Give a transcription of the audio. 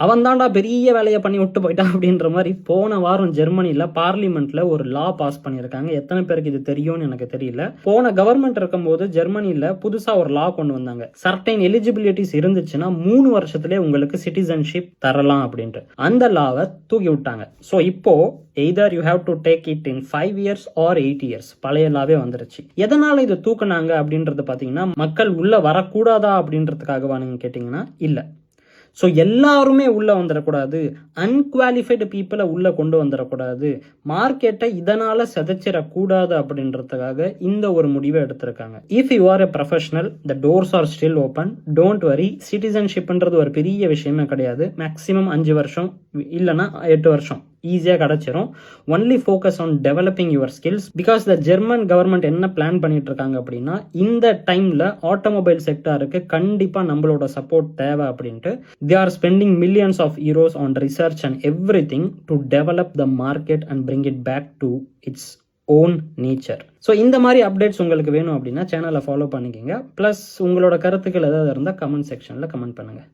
அவன் தான்டா பெரிய வேலையை பண்ணி விட்டு போயிட்டான் அப்படின்ற மாதிரி போன வாரம் ஜெர்மனியில் பார்லிமெண்ட்ல ஒரு லா பாஸ் பண்ணியிருக்காங்க. எத்தனை பேருக்கு இது தெரியும்னு எனக்கு தெரியல. போன கவர்மெண்ட் இருக்கும்போது ஜெர்மனியில் புதுசாக ஒரு லா கொண்டு வந்தாங்க. சர்டைன் எலிஜிபிலிட்டிஸ் இருந்துச்சுன்னா 3 வருஷத்துலேயே உங்களுக்கு சிட்டிசன்ஷிப் தரலாம் அப்படின்ட்டு. அந்த லாவை தூக்கி விட்டாங்க. ஸோ இப்போ either you have to take it in 5 years or 8 years. பழைய லாவே வந்துருச்சு. எதனால இதை தூக்குனாங்க அப்படின்றது பார்த்தீங்கன்னா, மக்கள் உள்ள வரக்கூடாதா அப்படின்றதுக்காகவா நீங்க கேட்டீங்கன்னா இல்ல. ஸோ எல்லாருமே உள்ளே வந்துடக்கூடாது, அன்குவாலிஃபைடு பீப்புளை உள்ளே கொண்டு வந்துடக்கூடாது, மார்க்கெட்டை இதனால் சிதைச்சிடக்கூடாது அப்படின்றதுக்காக இந்த ஒரு முடிவை எடுத்திருக்காங்க. If you are a professional, the doors are still open, don't worry. சிட்டிசன்ஷிப்ன்றது ஒரு பெரிய விஷயமே கிடையாது. மேக்ஸிமம் 5 வருஷம் இல்லைன்னா 8 வருஷம் ஈஸியாக கிடச்சிரும். Only focus on developing your skills. Because the German government என்ன பிளான் பண்ணிட்டு இருக்காங்க அப்படின்னா, இந்த டைமில் ஆட்டோமொபைல் செக்டாருக்கு கண்டிப்பாக நம்மளோட சப்போர்ட் தேவை அப்படின்ட்டு they are spending millions of euros on research and everything to develop the market and bring it back to its own nature. So இந்த மாதிரி அப்டேட்ஸ் உங்களுக்கு வேணும் அப்படின்னா சேனலை ஃபாலோ பண்ணிக்கோங்க. ப்ளஸ் உங்களோட கருத்துக்கள் ஏதாவது இருந்தால் கமெண்ட் செக்ஷனில் கமெண்ட் பண்ணுங்கள்.